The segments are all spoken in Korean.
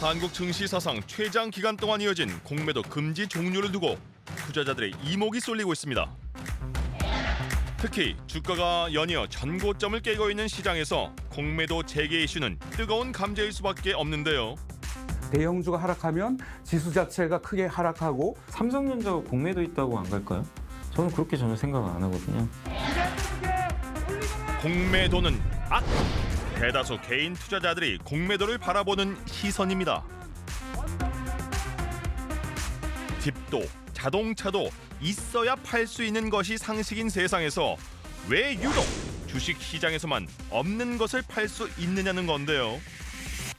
한국 증시 사상 최장 기간 동안 이어진 공매도 금지 종료를 두고 투자자들의 이목이 쏠리고 있습니다. 특히 주가가 연이어 전고점을 깨고 있는 시장에서 공매도 재개 이슈는 뜨거운 감자일 수밖에 없는데요. 대형주가 하락하면 지수 자체가 크게 하락하고 삼성전자 공매도 있다고 안 갈까요? 저는 그렇게 전혀 생각 안 하거든요. 공매도는 악! 대다수 개인 투자자들이 공매도를 바라보는 시선입니다. 집도 자동차도 있어야 팔 수 있는 것이 상식인 세상에서 왜 유독 주식 시장에서만 없는 것을 팔 수 있느냐는 건데요.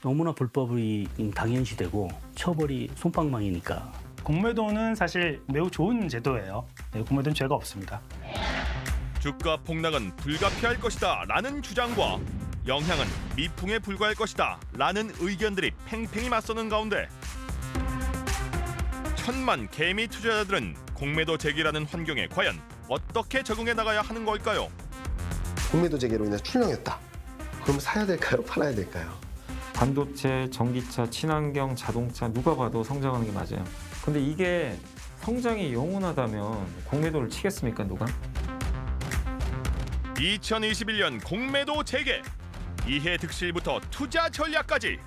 너무나 불법이 당연시되고 처벌이 솜방망이니까. 공매도는 사실 매우 좋은 제도예요. 네, 공매도는 죄가 없습니다. 주가 폭락은 불가피할 것이다 라는 주장과 영향은 미풍에 불과할 것이다 라는 의견들이 팽팽히 맞서는 가운데 천만 개미 투자자들은 공매도 재개라는 환경에 과연 어떻게 적응해 나가야 하는 걸까요? 공매도 재개로 인해서 출렁였다. 그럼 사야 될까요? 팔아야 될까요? 반도체, 전기차, 친환경, 자동차 누가 봐도 성장하는 게 맞아요. 근데 이게 성장이 영원하다면 공매도를 치겠습니까, 누가? 2021년 공매도 재개, 이해 득실부터 투자 전략까지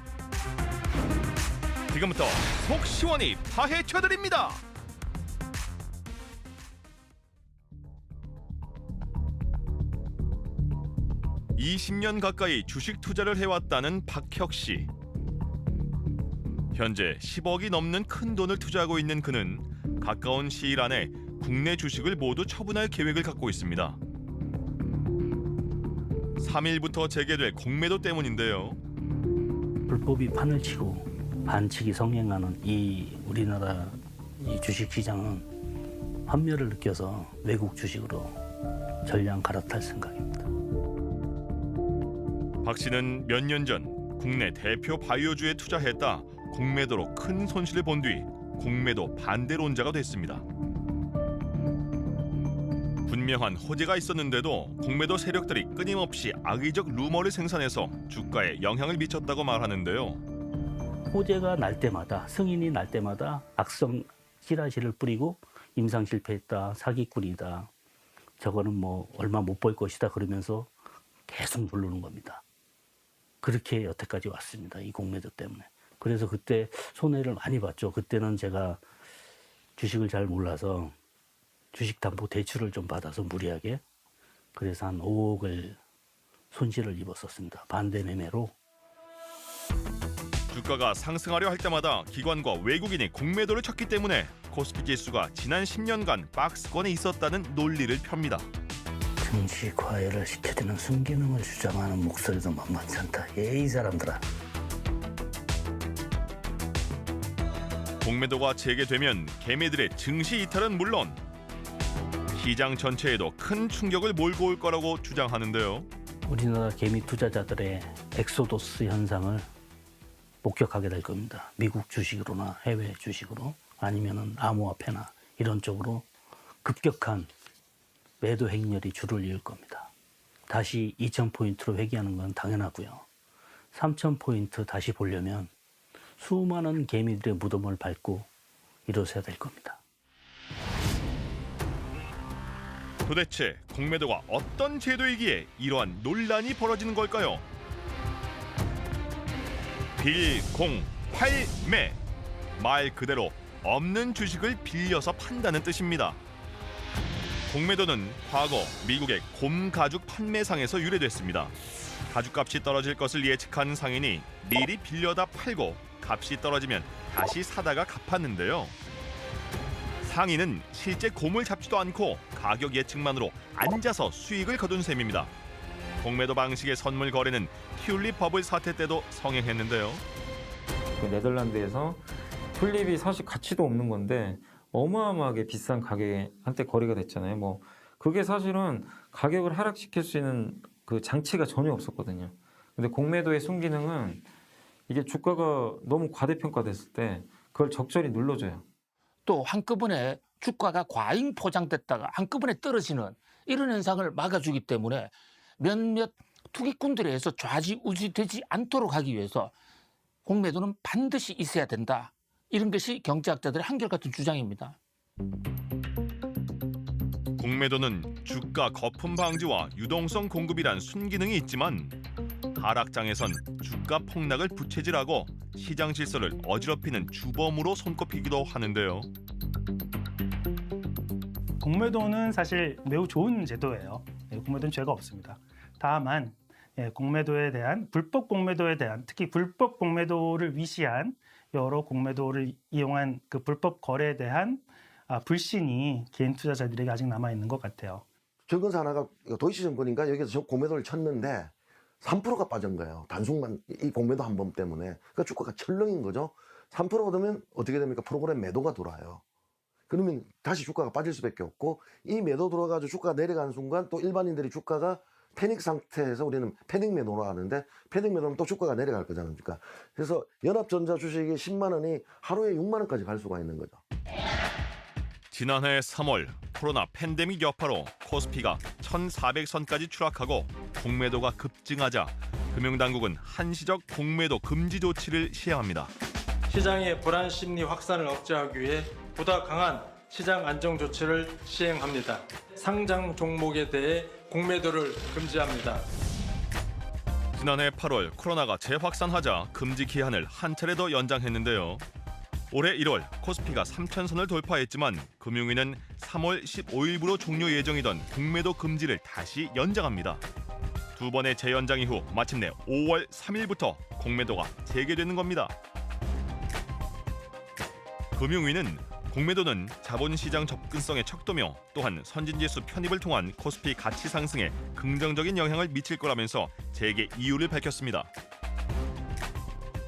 지금부터 속 시원히 파헤쳐드립니다. (20년) 가까이 주식 투자를 해왔다는 박혁 씨. 현재 10억이 넘는 큰 돈을 투자하고 있는 그는 가까운 시일 안에 국내 주식을 모두 처분할 계획을 갖고 있습니다. 3일부터 재개될 공매도 때문인데요. 불법이 판을 치고 반칙이 성행하는 이 우리나라 이 주식시장은 환멸을 느껴서 외국 주식으로 전량 갈아탈 생각입니다. 박 씨는 몇 년 전 국내 대표 바이오주에 투자했다 공매도로 큰 손실을 본 뒤 공매도 반대론자가 됐습니다. 분명한 호재가 있었는데도 공매도 세력들이 끊임없이 악의적 루머를 생산해서 주가에 영향을 미쳤다고 말하는데요. 호재가 날 때마다, 승인이 날 때마다 악성 찌라시를 뿌리고 임상 실패했다, 사기꾼이다, 저거는 뭐 얼마 못 벌 것이다 그러면서 계속 누르는 겁니다. 그렇게 여태까지 왔습니다. 이 공매도 때문에. 그래서 그때 손해를 많이 봤죠. 그때는 제가 주식을 잘 몰라서 주식담보대출을 좀 받아서 무리하게, 그래서 한 5억을 손실을 입었었습니다. 반대 매매로. 주가가 상승하려 할 때마다 기관과 외국인이 공매도를 쳤기 때문에 코스피 지수가 지난 10년간 박스권에 있었다는 논리를 펴니다. 증시 과열을 시켜주는 순기능을 주장하는 목소리도 만만치 않다. 이 사람들아. 공매도가 재개되면 개미들의 증시 이탈은 물론 시장 전체에도 큰 충격을 몰고 올 거라고 주장하는데요. 우리나라 개미 투자자들의 엑소도스 현상을 목격하게 될 겁니다. 미국 주식으로나 해외 주식으로 아니면은 암호화폐나 이런 쪽으로 급격한 매도 행렬이 줄을 이을 겁니다. 다시 2,000포인트로 회귀하는 건 당연하고요. 3,000포인트 다시 보려면 수많은 개미들의 무덤을 밟고 일어서야 될 겁니다. 도대체 공매도가 어떤 제도이기에 이러한 논란이 벌어지는 걸까요? 빌공팔매, 말 그대로 없는 주식을 빌려서 판다는 뜻입니다. 공매도는 과거 미국의 곰 가죽 판매상에서 유래됐습니다. 가죽값이 떨어질 것을 예측한 상인이 미리 빌려다 팔고 값이 떨어지면 다시 사다가 갚았는데요. 상인은 실제 곰을 잡지도 않고 가격 예측만으로 앉아서 수익을 거둔 셈입니다. 공매도 방식의 선물 거래는 튤립 버블 사태 때도 성행했는데요. 그 네덜란드에서 튤립이 사실 가치도 없는 건데 어마어마하게 비싼 가격에 한때 거래가 됐잖아요. 뭐 그게 사실은 가격을 하락시킬 수 있는 그 장치가 전혀 없었거든요. 근데 공매도의 순기능은 이게 주가가 너무 과대평가됐을 때 그걸 적절히 눌러줘요. 또 한꺼번에 주가가 과잉 포장됐다가 한꺼번에 떨어지는 이런 현상을 막아주기 때문에 몇몇 투기꾼들에 의해서 좌지우지되지 않도록 하기 위해서 공매도는 반드시 있어야 된다. 이런 것이 경제학자들의 한결같은 주장입니다. 공매도는 주가 거품 방지와 유동성 공급이란 순기능이 있지만 하락장에선 주가 폭락을 부채질하고 시장 질서를 어지럽히는 주범으로 손꼽히기도 하는데요. 공매도는 사실 매우 좋은 제도예요. 공매도는 죄가 없습니다. 다만 공매도에 대한 불법 공매도에 대한 특히 불법 공매도를 위시한 여러 공매도를 이용한 그 불법 거래에 대한 불신이 개인 투자자들에게 아직 남아 있는 것 같아요. 증권사 하나가 도이치증권인가 여기서 공매도를 쳤는데 3%가 빠진 거예요. 단순만 이 공매도 한 번 때문에. 그러니까 주가가 철렁인 거죠. 3% 오르면 어떻게 됩니까? 프로그램 매도가 돌아요. 그러면 다시 주가가 빠질 수밖에 없고 이 매도 들어가지고 주가가 내려가는 순간 또 일반인들이 주가가 패닉 상태에서 우리는 패닉 매도로 하는데 패닉 매도는 또 주가가 내려갈 거잖아요. 그래서 연합전자 주식이 10만 원이 하루에 6만 원까지 갈 수가 있는 거죠. 지난해 3월 코로나 팬데믹 여파로 코스피가 1,400선까지 추락하고 공매도가 급증하자 금융당국은 한시적 공매도 금지 조치를 시행합니다. 시장의 불안 심리 확산을 억제하기 위해 보다 강한 시장 안정 조치를 시행합니다. 상장 종목에 대해 공매도를 금지합니다. 지난해 8월 코로나가 재확산하자 금지 기한을 한 차례 더 연장했는데요. 올해 1월 코스피가 3,000선을 돌파했지만 금융위는 3월 15일부로 종료 예정이던 공매도 금지를 다시 연장합니다. 두 번의 재연장 이후 마침내 5월 3일부터 공매도가 재개되는 겁니다. 금융위는 공매도는 자본시장 접근성의 척도며 또한 선진지수 편입을 통한 코스피 가치 상승에 긍정적인 영향을 미칠 거라면서 재개 이유를 밝혔습니다.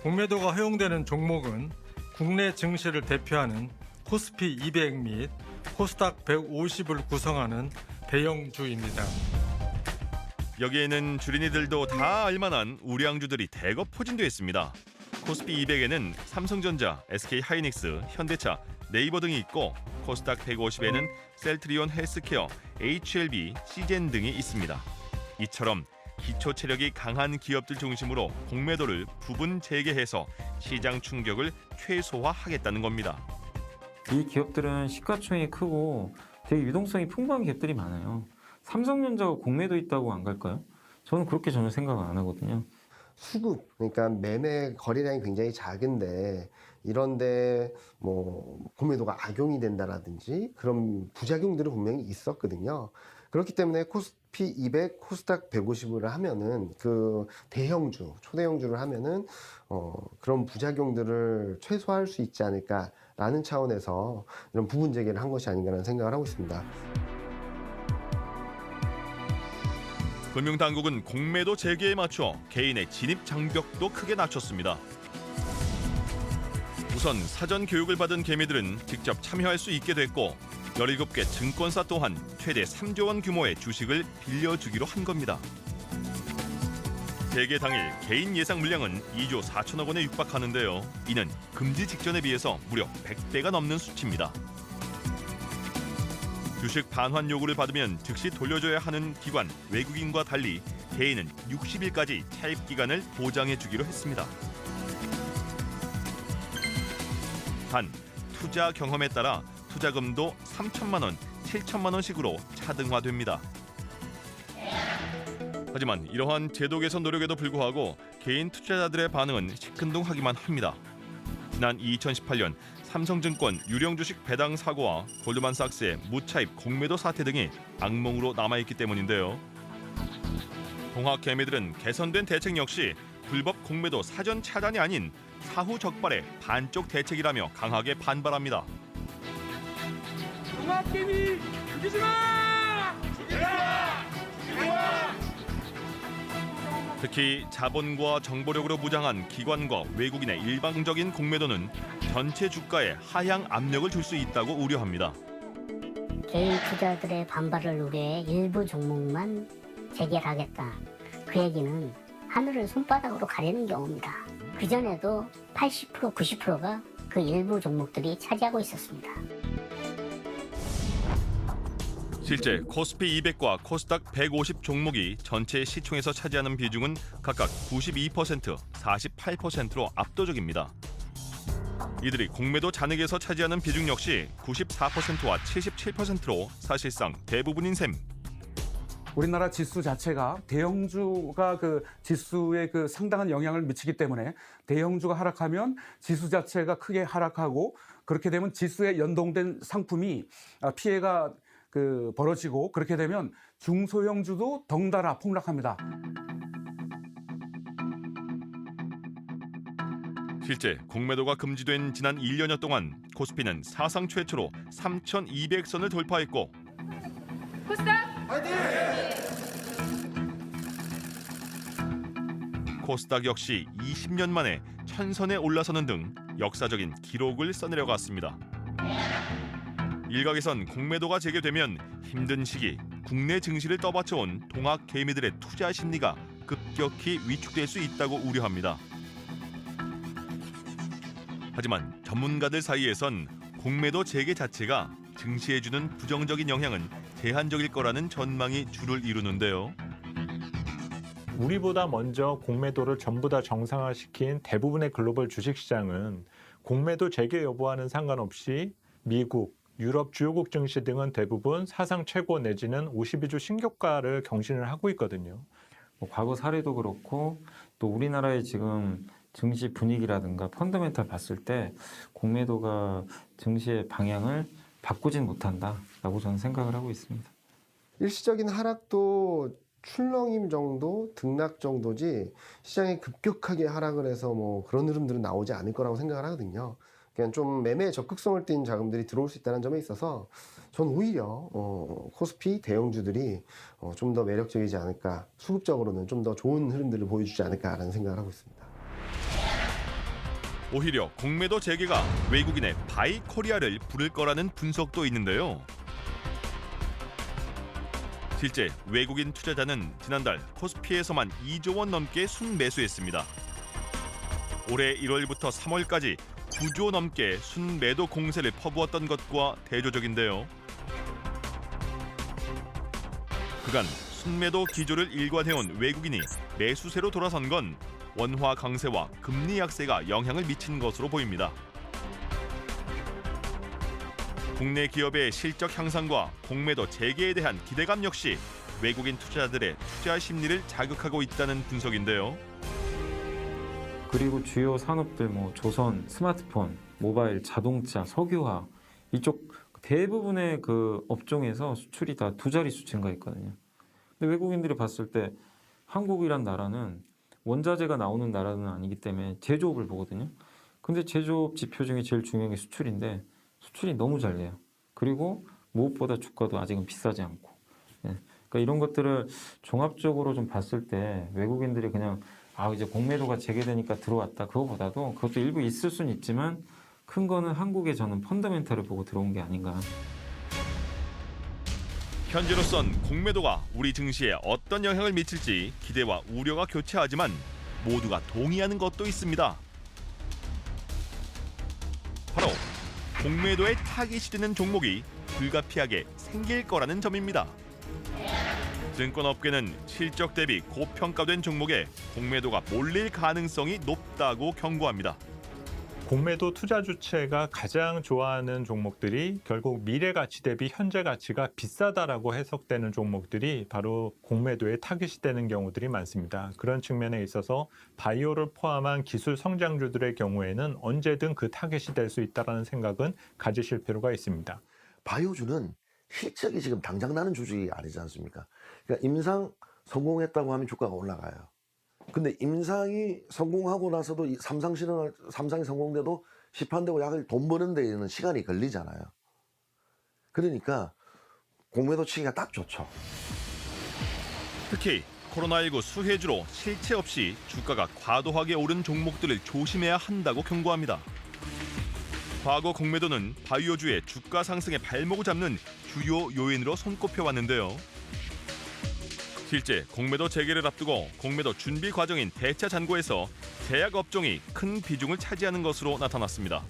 공매도가 허용되는 종목은 국내 증시를 대표하는 코스피 200 및 코스닥 150을 구성하는 대형주입니다. 여기에는 주린이들도 다 알만한 우량주들이 대거 포진되어 있습니다. 코스피 200에는 삼성전자, SK하이닉스, 현대차, 네이버 등이 있고 코스닥 150에는 셀트리온 헬스케어, HLB, 시젠 등이 있습니다. 이처럼 기초 체력이 강한 기업들 중심으로 공매도를 부분 재개해서 시장 충격을 최소화하겠다는 겁니다. 이 기업들은 시가총액이 크고 되게 유동성이 풍부한 기업들이 많아요. 삼성전자가 공매도 있다고 안 갈까요? 저는 그렇게 전혀 생각 안 하거든요. 수급, 그러니까 매매 거래량이 굉장히 작은데 이런데 뭐 공매도가 악용이 된다라든지 그런 부작용들은 분명히 있었거든요. 그렇기 때문에 코스피 200, 코스닥 150을 하면은 그 대형주, 초대형주를 하면은 그런 부작용들을 최소화할 수 있지 않을까라는 차원에서 이런 부분 재개를 한 것이 아닌가라는 생각을 하고 있습니다. 금융당국은 공매도 재개에 맞춰 개인의 진입 장벽도 크게 낮췄습니다. 우선 사전 교육을 받은 개미들은 직접 참여할 수 있게 됐고 17개 증권사 또한 최대 3조 원 규모의 주식을 빌려주기로 한 겁니다. 재개 당일 개인 예상 물량은 2조 4천억 원에 육박하는데요. 이는 금지 직전에 비해서 무려 100배가 넘는 수치입니다. 주식 반환 요구를 받으면 즉시 돌려줘야 하는 기관, 외국인과 달리 개인은 60일까지 차입 기간을 보장해 주기로 했습니다. 단, 투자 경험에 따라 투자금도 3천만 원, 7천만 원씩으로 차등화됩니다. 하지만 이러한 제도 개선 노력에도 불구하고 개인 투자자들의 반응은 시큰둥하기만 합니다. 지난 2018년 삼성증권 유령주식 배당 사고와 골드만삭스의 무차입 공매도 사태 등이 악몽으로 남아있기 때문인데요. 동학 개미들은 개선된 대책 역시 불법 공매도 사전 차단이 아닌 사후 적발의 반쪽 대책이라며 강하게 반발합니다. 동학 개미 죽이지 마! 죽이지 마! 죽이지 마! 특히 자본과 정보력으로 무장한 기관과 외국인의 일방적인 공매도는 전체 주가에 하향 압력을 줄 수 있다고 우려합니다. 개인 투자들의 반발을 우려해 일부 종목만 재개하겠다. 그 얘기는 하늘을 손바닥으로 가리는 경우입니다. 그전에도 80%, 90%가 그 일부 종목들이 차지하고 있었습니다. 실제 코스피 200과 코스닥 150 종목이 전체 시총에서 차지하는 비중은 각각 92%, 48%로 압도적입니다. 이들이 공매도 잔액에서 차지하는 비중 역시 94%와 77%로 사실상 대부분인 셈. 우리나라 지수 자체가 대형주가 그 지수에 그 상당한 영향을 미치기 때문에 대형주가 하락하면 지수 자체가 크게 하락하고 그렇게 되면 지수에 연동된 상품이 피해가 벌어지고 그렇게 되면 중소형주도 덩달아 폭락합니다. 실제 공매도가 금지된 지난 1년여 동안 코스피는 사상 최초로 3,200선을 돌파했고 코스닥 역시 20년 만에 1000선에 올라서는 등 역사적인 기록을 써내려갔습니다. 일각에선 공매도가 재개되면 힘든 시기 국내 증시를 떠받쳐온 동학 개미들의 투자 심리가 급격히 위축될 수 있다고 우려합니다. 하지만 전문가들 사이에선 공매도 재개 자체가 증시에 주는 부정적인 영향은 제한적일 거라는 전망이 주를 이루는데요. 우리보다 먼저 공매도를 전부 다 정상화시킨 대부분의 글로벌 주식시장은 공매도 재개 여부와는 상관없이 미국, 유럽 주요국 증시 등은 대부분 사상 최고 내지는 52주 신고가를 경신을 하고 있거든요. 과거 사례도 그렇고 또 우리나라의 지금 증시 분위기라든가 펀더멘탈 봤을 때 공매도가 증시의 방향을 바꾸진 못한다라고 저는 생각을 하고 있습니다. 일시적인 하락도 출렁임 정도, 등락 정도지 시장이 급격하게 하락을 해서 뭐 그런 흐름들은 나오지 않을 거라고 생각을 하거든요. 그냥 좀 매매에 적극성을 띈 자금들이 들어올 수 있다는 점에 있어서 전 오히려 코스피 대형주들이 좀 더 매력적이지 않을까, 수급적으로는 좀 더 좋은 흐름들을 보여주지 않을까라는 생각을 하고 있습니다. 오히려 공매도 재개가 외국인의 바이 코리아를 부를 거라는 분석도 있는데요. 실제 외국인 투자자는 지난달 코스피에서만 2조 원 넘게 순매수했습니다. 올해 1월부터 3월까지 9조 넘게 순매도 공세를 퍼부었던 것과 대조적인데요. 그간 순매도 기조를 일관해온 외국인이 매수세로 돌아선 건 원화 강세와 금리 약세가 영향을 미친 것으로 보입니다. 국내 기업의 실적 향상과 공매도 재개에 대한 기대감 역시 외국인 투자자들의 투자 심리를 자극하고 있다는 분석인데요. 그리고 주요 산업들 조선, 스마트폰, 모바일, 자동차, 석유화 이쪽 대부분의 그 업종에서 수출이 다 두 자릿수 증가했거든요. 근데 외국인들이 봤을 때 한국이란 나라는 원자재가 나오는 나라는 아니기 때문에 제조업을 보거든요. 근데 제조업 지표 중에 제일 중요한 게 수출인데 수출이 너무 잘 돼요. 그리고 무엇보다 주가도 아직은 비싸지 않고. 그러니까 이런 것들을 종합적으로 좀 봤을 때 외국인들이 그냥 이제 공매도가 재개되니까 들어왔다. 그거보다도 그것도 일부 있을 수는 있지만 큰 거는 한국의 저는 펀더멘탈을 보고 들어온 게 아닌가. 현재로선 공매도가 우리 증시에 어떤 영향을 미칠지 기대와 우려가 교차하지만 모두가 동의하는 것도 있습니다. 바로 공매도에 타깃이 되는 종목이 불가피하게 생길 거라는 점입니다. 증권업계는 실적 대비 고평가된 종목에 공매도가 몰릴 가능성이 높다고 경고합니다. 공매도 투자 주체가 가장 좋아하는 종목들이 결국 미래 가치 대비 현재 가치가 비싸다라고 해석되는 종목들이 바로 공매도에 타깃이 되는 경우들이 많습니다. 그런 측면에 있어서 바이오를 포함한 기술 성장주들의 경우에는 언제든 그 타깃이 될 수 있다는 생각은 가지실 필요가 있습니다. 바이오주는 실적이 지금 당장 나는 주식이 아니지 않습니까? 그러니까 임상 성공했다고 하면 주가가 올라가요. 근데 임상이 성공하고 나서도 삼상이 성공돼도 시판되고 약을 돈 버는 데에는 시간이 걸리잖아요. 그러니까 공매도 치기가 딱 좋죠. 특히 코로나19 수혜주로 실체 없이 주가가 과도하게 오른 종목들을 조심해야 한다고 경고합니다. 과거 공매도는 바이오주의 주가 상승의 발목을 잡는 주요 요인으로 손꼽혀왔는데요. 실제 공매도 재개를 앞두고 공매도 준비 과정인 대차 잔고에서 제약 업종이 큰 비중을 차지하는 것으로 나타났습니다.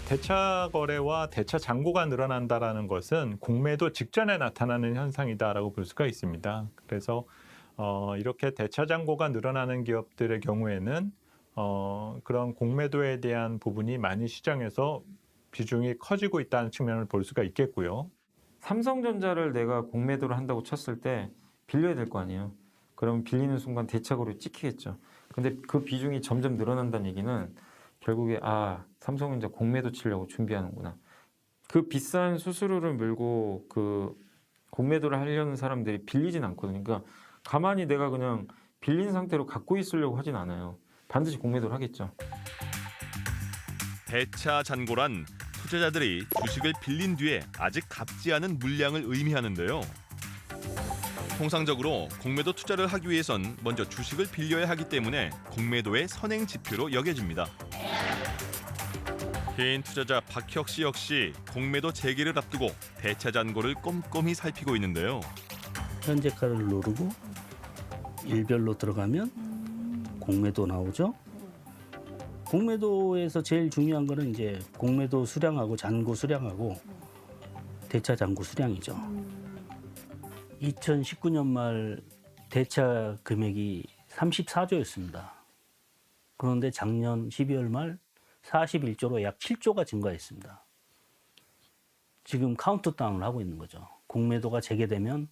대차 거래와 대차 잔고가 늘어난다라는 것은 공매도 직전에 나타나는 현상이다라고 볼 수가 있습니다. 그래서 이렇게 대차 잔고가 늘어나는 기업들의 경우에는 그런 공매도에 대한 부분이 많이 시장에서 비중이 커지고 있다는 측면을 볼 수가 있겠고요. 삼성전자를 내가 공매도를 한다고 쳤을 때 빌려야 될 거 아니에요. 그럼 빌리는 순간 대차거래 찍히겠죠. 근데 그 비중이 점점 늘어난다는 얘기는 결국에 삼성전자 공매도 치려고 준비하는구나. 그 비싼 수수료를 물고 그 공매도를 하려는 사람들이 빌리진 않거든요. 그러니까 가만히 내가 그냥 빌린 상태로 갖고 있으려고 하진 않아요. 반드시 공매도를 하겠죠. 대차 잔고란 투자자들이 주식을 빌린 뒤에 아직 갚지 않은 물량을 의미하는데요. 통상적으로 공매도 투자를 하기 위해선 먼저 주식을 빌려야 하기 때문에 공매도의 선행 지표로 여겨집니다. 개인 투자자 박혁 씨 역시 공매도 재개를 앞두고 대차 잔고를 꼼꼼히 살피고 있는데요. 현재가를 누르고 일별로 들어가면 공매도 나오죠. 공매도에서 제일 중요한 거는 이제 공매도 수량하고 잔고 수량하고 대차 잔고 수량이죠. 2019년 말 대차 금액이 34조였습니다. 그런데 작년 12월 말 41조로 약 7조가 증가했습니다. 지금 카운트다운을 하고 있는 거죠. 공매도가 재개되면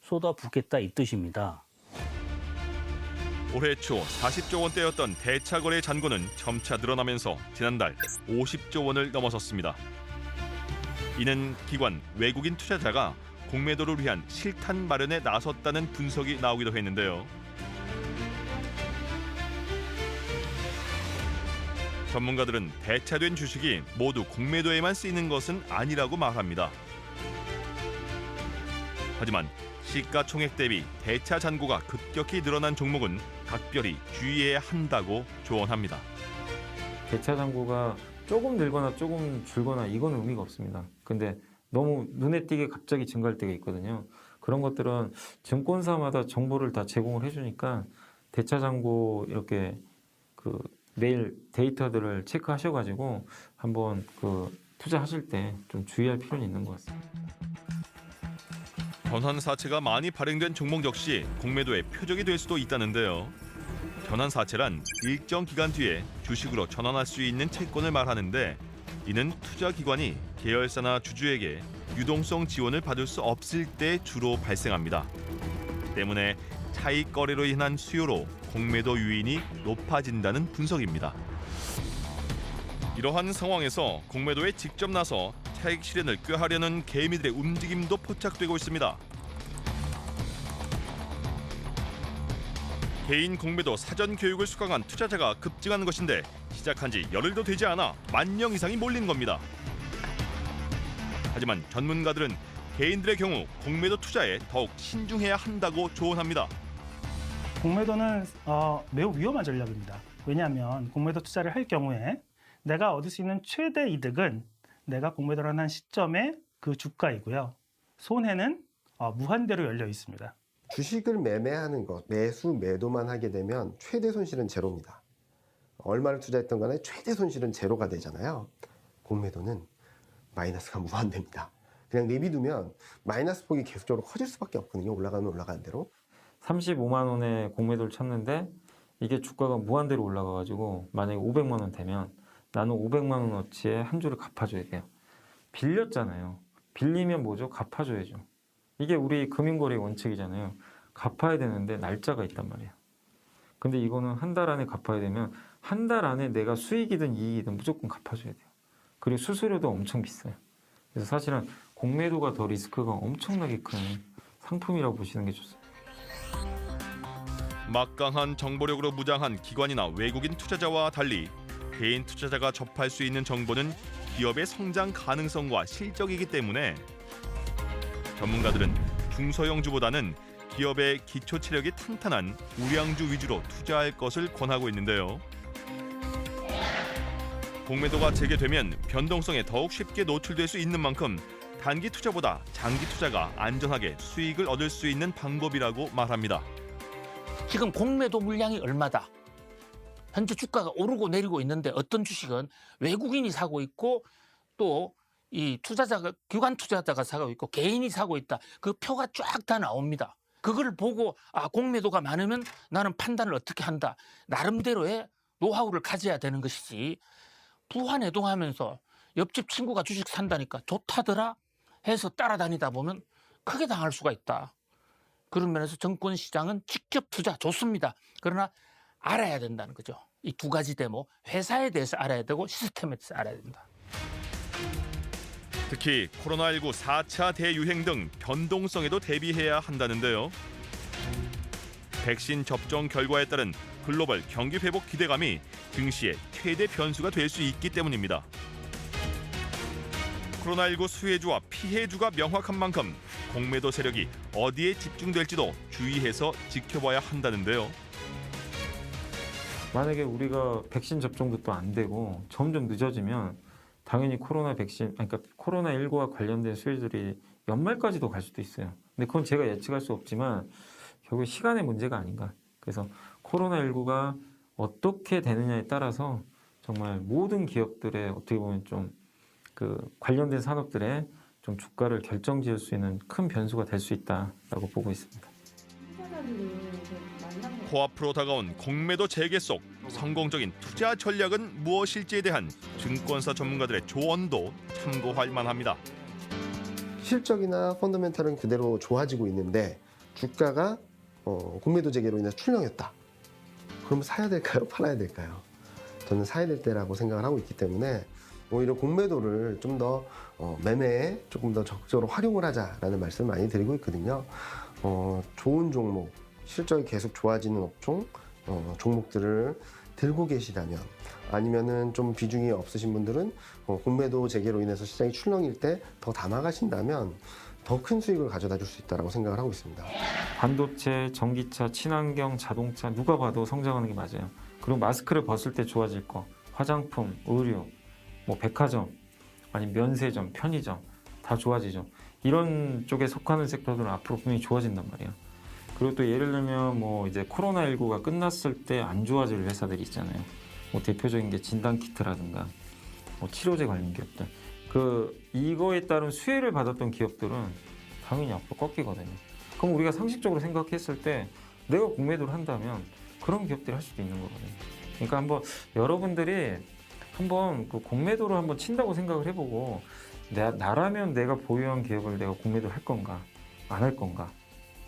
쏟아붓겠다 이 뜻입니다. 올해 초 40조 원대였던 대차 거래 잔고는 점차 늘어나면서 지난달 50조 원을 넘어섰습니다. 이는 기관, 외국인 투자자가 공매도를 위한 실탄 마련에 나섰다는 분석이 나오기도 했는데요. 전문가들은 대차된 주식이 모두 공매도에만 쓰이는 것은 아니라고 말합니다. 하지만 시가총액 대비 대차 잔고가 급격히 늘어난 종목은 각별히 주의해야 한다고 조언합니다. 대차 잔고가 조금 늘거나 조금 줄거나 이건 의미가 없습니다. 근데 너무 눈에 띄게 갑자기 증가할 때가 있거든요. 그런 것들은 증권사마다 정보를 다 제공을 해주니까 대차 잔고 이렇게 매일 데이터들을 체크하셔가지고 한번 투자하실 때 좀 주의할 필요는 있는 것 같습니다. 전환사채가 많이 발행된 종목 역시 공매도의 표적이 될 수도 있다는데요. 전환사채란 일정 기간 뒤에 주식으로 전환할 수 있는 채권을 말하는데 이는 투자기관이 계열사나 주주에게 유동성 지원을 받을 수 없을 때 주로 발생합니다. 때문에 차익 거래로 인한 수요로 공매도 유인이 높아진다는 분석입니다. 이러한 상황에서 공매도에 직접 나서 차익 실현을 꾀하려는 개미들의 움직임도 포착되고 있습니다. 개인 공매도 사전 교육을 수강한 투자자가 급증하는 것인데 시작한 지 열흘도 되지 않아 10,000명 이상이 몰린 겁니다. 하지만 전문가들은 개인들의 경우 공매도 투자에 더욱 신중해야 한다고 조언합니다. 공매도는 매우 위험한 전략입니다. 왜냐하면 공매도 투자를 할 경우에 내가 얻을 수 있는 최대 이득은 내가 공매도를 한 시점에 그 주가이고요. 손해는 무한대로 열려 있습니다. 주식을 매매하는 것, 매수, 매도만 하게 되면 최대 손실은 제로입니다. 얼마를 투자했던 간에 최대 손실은 제로가 되잖아요. 공매도는 마이너스가 무한대입니다. 그냥 내비두면 마이너스 폭이 계속적으로 커질 수밖에 없거든요. 올라가면 올라가는 대로. 35만 원에 공매도를 쳤는데 이게 주가가 무한대로 올라가가지고 만약에 500만 원 되면 나는 500만 원어치의 한 주를 갚아줘야 돼요. 빌렸잖아요. 빌리면 뭐죠? 갚아줘야죠. 이게 우리 금융거래 원칙이잖아요. 갚아야 되는데 날짜가 있단 말이에요. 근데 이거는 한 달 안에 갚아야 되면 한 달 안에 내가 수익이든 이익이든 무조건 갚아줘야 돼요. 그리고 수수료도 엄청 비싸요. 그래서 사실은 공매도가 더 리스크가 엄청나게 큰 상품이라고 보시는 게 좋습니다. 막강한 정보력으로 무장한 기관이나 외국인 투자자와 달리 개인 투자자가 접할 수 있는 정보는 기업의 성장 가능성과 실적이기 때문에 전문가들은 중소형주보다는 기업의 기초 체력이 탄탄한 우량주 위주로 투자할 것을 권하고 있는데요. 공매도가 재개되면 변동성에 더욱 쉽게 노출될 수 있는 만큼 단기 투자보다 장기 투자가 안전하게 수익을 얻을 수 있는 방법이라고 말합니다. 지금 공매도 물량이 얼마다? 현재 주가가 오르고 내리고 있는데 어떤 주식은 외국인이 사고 있고 또 이 투자자가 기관 투자자가 사고 있고 개인이 사고 있다. 그 표가 쫙 다 나옵니다. 그걸 보고 공매도가 많으면 나는 판단을 어떻게 한다. 나름대로의 노하우를 가져야 되는 것이지. 부화내동하면서 옆집 친구가 주식 산다니까 좋다더라 해서 따라다니다 보면 크게 당할 수가 있다. 그런 면에서 증권시장은 직접 투자 좋습니다. 그러나 알아야 된다는 거죠. 이 두 가지 대목, 회사에 대해서 알아야 되고 시스템에 대해서 알아야 된다. 특히 코로나19 4차 대유행 등 변동성에도 대비해야 한다는데요. 백신 접종 결과에 따른 글로벌 경기 회복 기대감이 증시의 최대 변수가 될 수 있기 때문입니다. 코로나19 수혜주와 피해주가 명확한 만큼 공매도 세력이 어디에 집중될지도 주의해서 지켜봐야 한다는데요. 만약에 우리가 백신 접종도 또 안 되고 점점 늦어지면 당연히 그러니까 코로나19와 관련된 수혜들이 연말까지도 갈 수도 있어요. 근데 그건 제가 예측할 수 없지만 결국 시간의 문제가 아닌가. 그래서 코로나19가 어떻게 되느냐에 따라서 정말 모든 기업들의 어떻게 보면 좀 그 관련된 산업들의 좀 주가를 결정지을 수 있는 큰 변수가 될 수 있다라고 보고 있습니다. 코앞으로 다가온 공매도 재개 속 성공적인 투자 전략은 무엇일지에 대한 증권사 전문가들의 조언도 참고할 만합니다. 실적이나 펀더멘탈은 그대로 좋아지고 있는데 주가가 공매도 재개로 인해서 출렁였다. 그럼 사야 될까요? 팔아야 될까요? 저는 사야 될 때라고 생각을 하고 있기 때문에 오히려 공매도를 좀 더 매매에 조금 더 적극적으로 활용을 하자라는 말씀을 많이 드리고 있거든요. 좋은 종목, 실적이 계속 좋아지는 업종, 종목들을 들고 계시다면 아니면은 좀 비중이 없으신 분들은 공매도 재개로 인해서 시장이 출렁일 때 더 담아가신다면 더 큰 수익을 가져다 줄 수 있다고 생각을 하고 있습니다. 반도체, 전기차, 친환경, 자동차 누가 봐도 성장하는 게 맞아요. 그리고 마스크를 벗을 때 좋아질 거, 화장품, 의류, 뭐 백화점, 아니면 면세점, 편의점 다 좋아지죠. 이런 쪽에 속하는 섹터들은 앞으로 분명히 좋아진단 말이에요. 그리고 또 예를 들면 뭐 이제 코로나19가 끝났을 때 안 좋아질 회사들이 있잖아요. 뭐 대표적인 게 진단키트라든가 뭐 치료제 관련 기업들. 이거에 따른 수혜를 받았던 기업들은 당연히 앞으로 꺾이거든요. 그럼 우리가 상식적으로 생각했을 때 내가 공매도를 한다면 그런 기업들이 할 수도 있는 거거든요. 그러니까 한번 여러분들이 한번 그 공매도를 한번 친다고 생각을 해보고 나라면 내가 보유한 기업을 내가 공매도를 할 건가 안 할 건가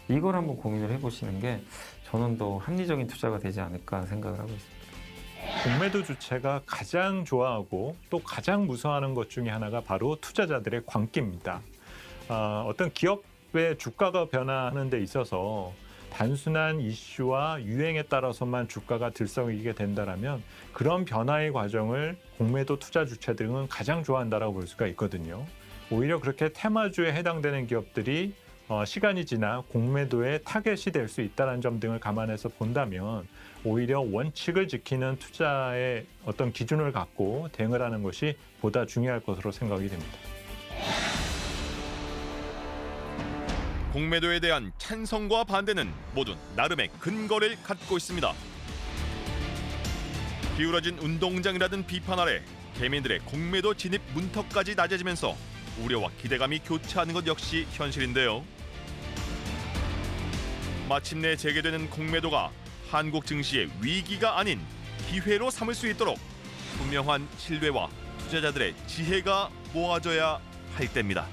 이걸 한번 고민을 해보시는 게 저는 더 합리적인 투자가 되지 않을까 생각을 하고 있습니다. 공매도 주체가 가장 좋아하고 또 가장 무서워하는 것 중에 하나가 바로 투자자들의 광기입니다. 어떤 기업의 주가가 변화하는 데 있어서 단순한 이슈와 유행에 따라서만 주가가 들썩이게 된다면 그런 변화의 과정을 공매도 투자 주체들은 가장 좋아한다라고 볼 수가 있거든요. 오히려 그렇게 테마주에 해당되는 기업들이 시간이 지나 공매도의 타겟이 될 수 있다는 점 등을 감안해서 본다면 오히려 원칙을 지키는 투자의 어떤 기준을 갖고 대응을 하는 것이 보다 중요할 것으로 생각이 됩니다. 공매도에 대한 찬성과 반대는 모두 나름의 근거를 갖고 있습니다. 기울어진 운동장이라는 비판 아래 개미들의 공매도 진입 문턱까지 낮아지면서 우려와 기대감이 교차하는 것 역시 현실인데요. 마침내 재개되는 공매도가 한국 증시의 위기가 아닌 기회로 삼을 수 있도록 분명한 신뢰와 투자자들의 지혜가 모아져야 할 때입니다.